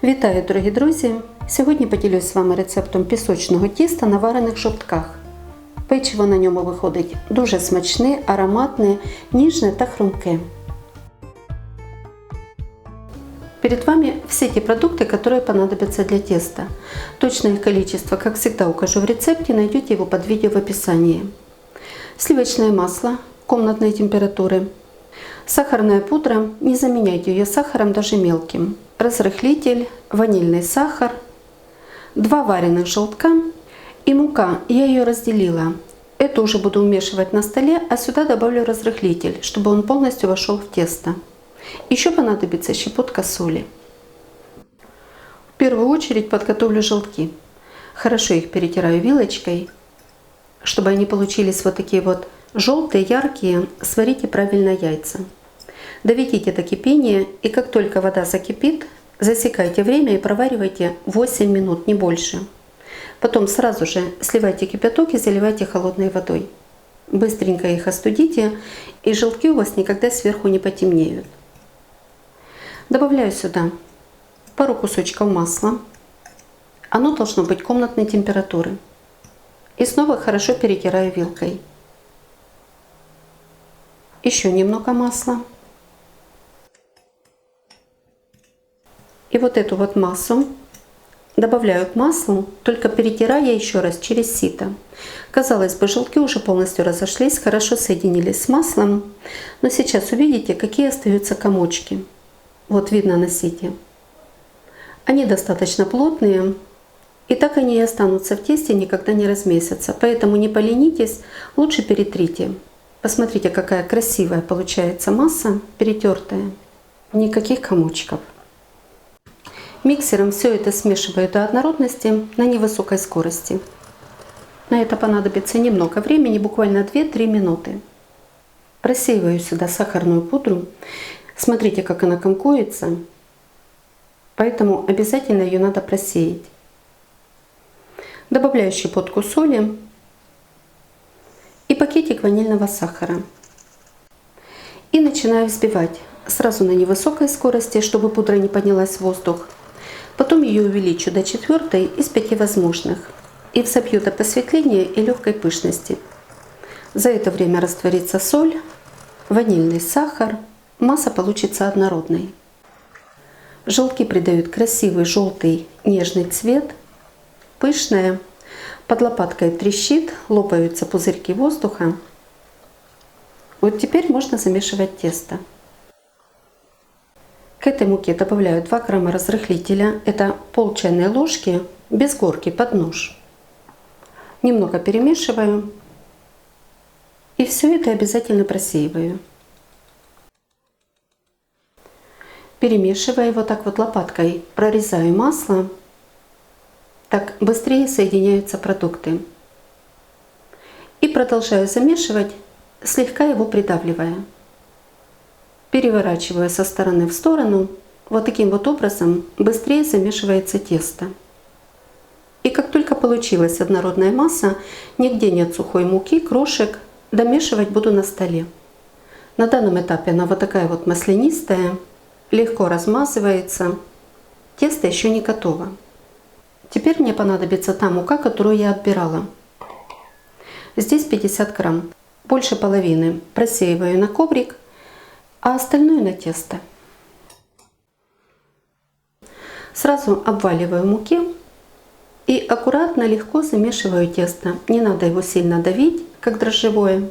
Вітаю, дорогі друзі! Сьогодні поділюсь з вами рецептом пісочного тіста на варених жовтках. Печиво на ньому виходить дуже смачне, ароматне, ніжне та хрумке. Перед вами все те продукты, которые понадобятся для теста. Точное их количество, как всегда, укажу в рецепте, найдете его под видео в описании. Сливочное масло комнатной температуры. Сахарная пудра, не заменяйте ее сахаром даже мелким. Разрыхлитель, ванильный сахар, 2 вареных желтка и мука. Я ее разделила. Эту уже буду умешивать на столе, а сюда добавлю разрыхлитель, чтобы он полностью вошел в тесто. Еще понадобится щепотка соли. В первую очередь подготовлю желтки. Хорошо их перетираю вилочкой, чтобы они получились вот такие вот желтые, яркие. Сварите правильно яйца. Доведите до кипения, и как только вода закипит, засекайте время и проваривайте 8 минут, не больше. Потом сразу же сливайте кипяток и заливайте холодной водой. Быстренько их остудите, и желтки у вас никогда сверху не потемнеют. Добавляю сюда пару кусочков масла. Оно должно быть комнатной температуры. И снова хорошо перетираю вилкой. Еще немного масла. И вот эту вот массу добавляю к маслу, только перетирая еще раз через сито. Казалось бы, желтки уже полностью разошлись, хорошо соединились с маслом. Но сейчас увидите, какие остаются комочки. Вот видно на сите. Они достаточно плотные, и так они и останутся в тесте, никогда не размесятся. Поэтому не поленитесь, лучше перетрите. Посмотрите, какая красивая получается масса, перетертая. Никаких комочков. Миксером все это смешиваю до однородности на невысокой скорости. На это понадобится немного времени, буквально 2-3 минуты. Просеиваю сюда сахарную пудру. Смотрите, как она комкуется, поэтому обязательно ее надо просеять. Добавляю щепотку соли и пакетик ванильного сахара. И начинаю взбивать сразу на невысокой скорости, чтобы пудра не поднялась в воздух. Потом ее увеличу до 4 из 5 возможных и взобью до просветления и легкой пышности. За это время растворится соль, ванильный сахар, масса получится однородной. Желтки придают красивый желтый нежный цвет, пышная, под лопаткой трещит, лопаются пузырьки воздуха. Вот теперь можно замешивать тесто. К этой муке добавляю 2 грамма разрыхлителя, это пол чайной ложки, без горки, под нож. Немного перемешиваю и все это обязательно просеиваю. Перемешивая вот так вот лопаткой, прорезаю масло, так быстрее соединяются продукты. И продолжаю замешивать, слегка его придавливая. Переворачиваю со стороны в сторону. Вот таким вот образом быстрее замешивается тесто. И как только получилась однородная масса, нигде нет сухой муки, крошек, домешивать буду на столе. На данном этапе она вот такая вот маслянистая, легко размазывается. Тесто еще не готово. Теперь мне понадобится та мука, которую я отбирала. Здесь 50 грамм. Больше половины просеиваю на коврик, а остальное на тесто. Сразу обваливаю муки и аккуратно, легко замешиваю тесто. Не надо его сильно давить, как дрожжевое.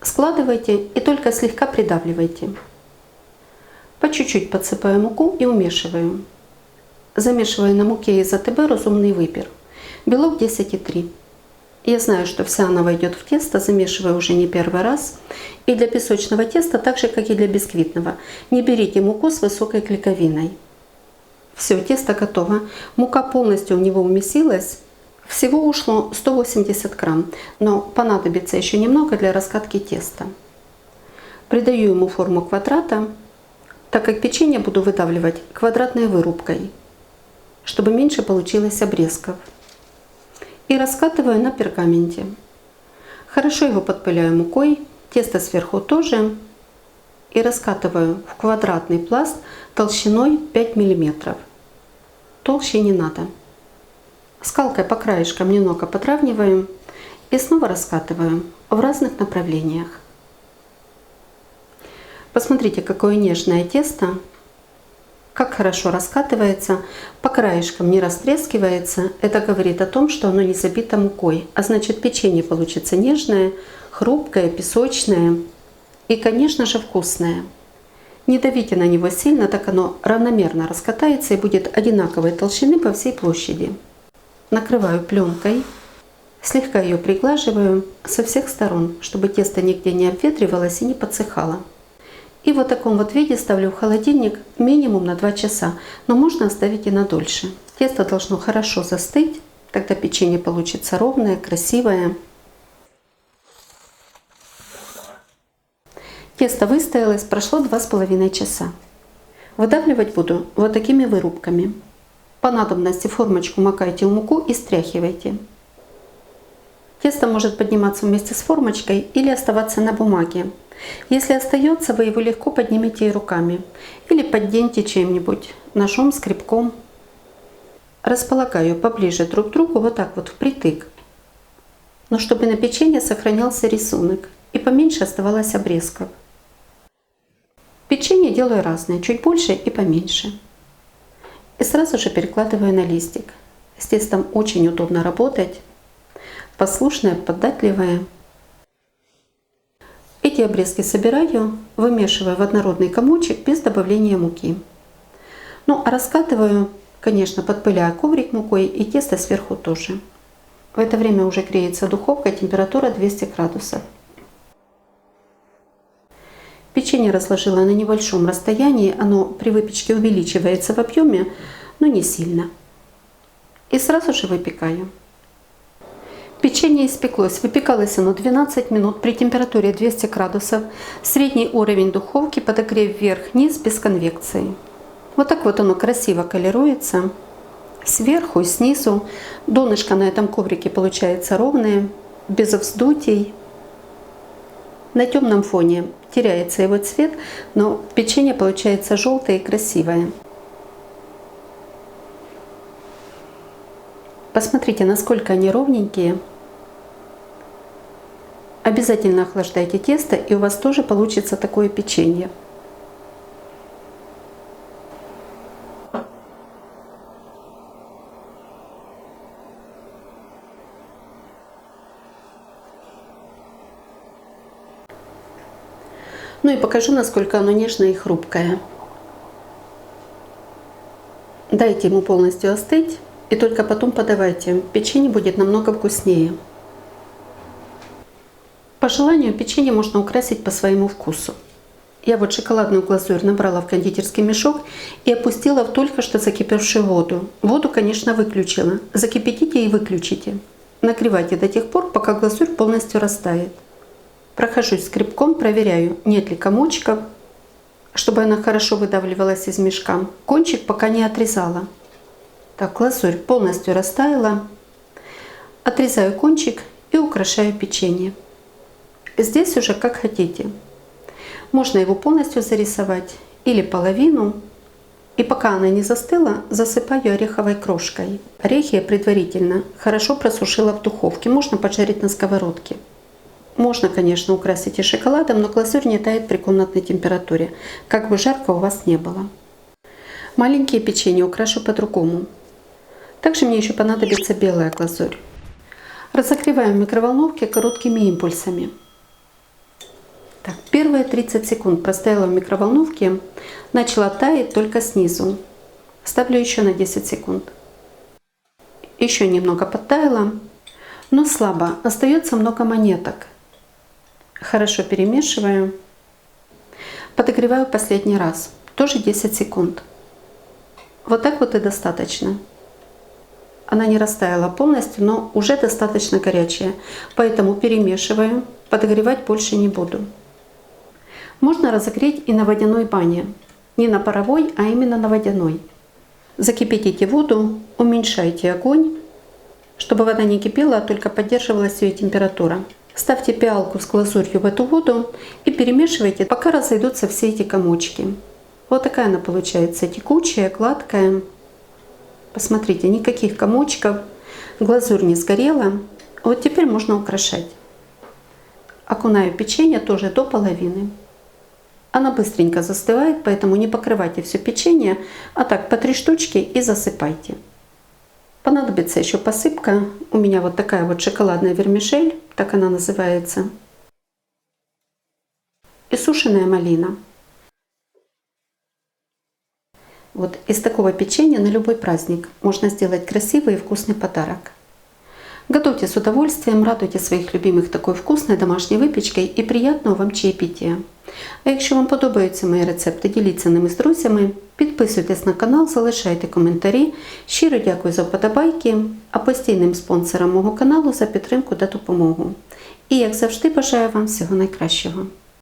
Складывайте и только слегка придавливайте. По чуть-чуть подсыпаю муку и умешиваю. Замешиваю на муке из АТБ «Разумный выбор». Белок 10,3. Я знаю, что вся она войдет в тесто, замешиваю уже не первый раз. И для песочного теста, так же как и для бисквитного, не берите муку с высокой клейковиной. Все, тесто готово. Мука полностью в него уместилась. Всего ушло 180 грамм, но понадобится еще немного для раскатки теста. Придаю ему форму квадрата, так как печенье буду выдавливать квадратной вырубкой, чтобы меньше получилось обрезков. И раскатываю на пергаменте. Хорошо его подпыляю мукой, тесто сверху тоже. и раскатываю в квадратный пласт толщиной 5 мм. Толще не надо. Скалкой по краешкам немного подравниваем и снова раскатываем в разных направлениях. Посмотрите, какое нежное тесто, как хорошо раскатывается, по краешкам не растрескивается. Это говорит о том, что оно не забито мукой, а значит печенье получится нежное, хрупкое, песочное и, конечно же, вкусное. Не давите на него сильно, так оно равномерно раскатается и будет одинаковой толщины по всей площади. Накрываю пленкой, слегка ее приглаживаю со всех сторон, чтобы тесто нигде не обветривалось и не подсыхало. И в таком вот виде ставлю в холодильник минимум на 2 часа, но можно оставить и на дольше. Тесто должно хорошо застыть, тогда печенье получится ровное, красивое. Тесто выстоялось, прошло 2,5 часа. Выдавливать буду вот такими вырубками. По надобности формочку макайте в муку и стряхивайте. Тесто может подниматься вместе с формочкой или оставаться на бумаге. Если остается, вы его легко поднимете и руками. Или подденьте чем-нибудь, ножом, скребком. Располагаю поближе друг к другу, вот так вот впритык. Но чтобы на печенье сохранялся рисунок и поменьше оставалось обрезков. Печенье делаю разное, чуть больше и поменьше. И сразу же перекладываю на листик. С тестом очень удобно работать. Послушное, податливое. Эти обрезки собираю, вымешиваю в однородный комочек без добавления муки. Ну а раскатываю, конечно, подпыляя коврик мукой и тесто сверху тоже. В это время уже греется духовка, температура 200 градусов. Печенье разложила на небольшом расстоянии, оно при выпечке увеличивается в объеме, но не сильно. И сразу же выпекаю. Печенье испеклось. Выпекалось оно 12 минут при температуре 200 градусов. Средний уровень духовки, подогрев вверх-вниз без конвекции. Вот так вот оно красиво колируется. Сверху и снизу. Донышко на этом коврике получается ровное, без вздутий. На темном фоне теряется его цвет, но печенье получается желтое и красивое. Посмотрите, насколько они ровненькие. Обязательно охлаждайте тесто, и у вас тоже получится такое печенье. Ну и покажу, насколько оно нежное и хрупкое. Дайте ему полностью остыть. И только потом подавайте. Печенье будет намного вкуснее. По желанию печенье можно украсить по своему вкусу. Я вот шоколадную глазурь набрала в кондитерский мешок и опустила в только что закипевшую воду. Воду, конечно, выключила. Закипятите и выключите. Нагревайте до тех пор, пока глазурь полностью растает. Прохожусь скребком, проверяю, нет ли комочков, чтобы она хорошо выдавливалась из мешка. Кончик пока не отрезала. Так, глазурь полностью растаяла. Отрезаю кончик и украшаю печенье. Здесь уже как хотите. Можно его полностью зарисовать или половину. И пока она не застыла, засыпаю ореховой крошкой. Орехи я предварительно хорошо просушила в духовке. Можно поджарить на сковородке. Можно, конечно, украсить и шоколадом, но глазурь не тает при комнатной температуре, как бы жарко у вас не было. Маленькие печенья украшу по-другому. Также мне еще понадобится белая глазурь. Разогреваем в микроволновке короткими импульсами. Так, первые 30 секунд простояла в микроволновке, начала таять только снизу. Ставлю еще на 10 секунд. Еще немного подтаяла, но слабо. Остается много монеток. Хорошо перемешиваю. Подогреваю последний раз. Тоже 10 секунд. Вот так вот и достаточно. Она не растаяла полностью, но уже достаточно горячая. Поэтому перемешиваю. Подогревать больше не буду. Можно разогреть и на водяной бане. Не на паровой, а именно на водяной. Закипятите воду, уменьшайте огонь, чтобы вода не кипела, а только поддерживалась ее температура. Ставьте пиалку с глазурью в эту воду и перемешивайте, пока разойдутся все эти комочки. Вот такая она получается, текучая, гладкая. Посмотрите, никаких комочков, глазурь не сгорела. Вот теперь можно украшать. Окунаю печенье тоже до половины. Она быстренько застывает, поэтому не покрывайте все печенье, а так по 3 штучки и засыпайте. Понадобится еще посыпка. У меня вот такая вот шоколадная вермишель, так она называется. И сушеная малина. Вот из такого печенья на любой праздник можно сделать красивый и вкусный подарок. Готовьте с удовольствием, радуйте своїх любимих такою вкусною домашньою випічкою і приємного вам чаєпітія. А якщо вам подобаються мої рецепти, діліться ними з друзями, підписуйтесь на канал, залишайте коментарі. Щиро дякую за вподобайки, а постійним спонсорам мого каналу за підтримку та допомогу. І як завжди бажаю вам всього найкращого.